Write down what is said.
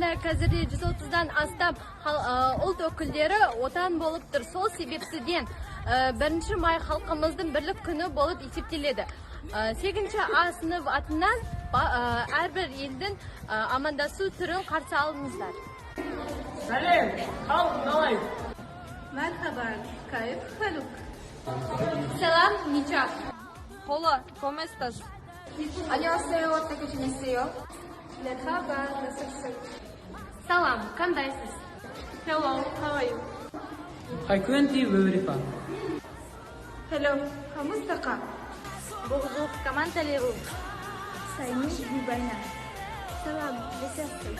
Ukrainada қазірде 130-дан астам ұлт өкілдері отан болып тұр. Сол себептен 1 май халқымыздың бірлік күні болып есептеледі. 8 А сынып атынан әрбір елдің амандасу түрін қарсы алыңыздар. Салем, халық қалай? Merhaba, kayıp haluk. Selam, Ничак. Hola, ¿cómo estás? Annyeonghaseyo, 어떻게 지내세요? Merhaba, nasılsın? Салам, қандайсыз? Hello, how are you? Хайкуенти веврифа. Hello, хамустака. Bonjour, comment allez-vous? Sayın Gübayna. Selam, nasılsın?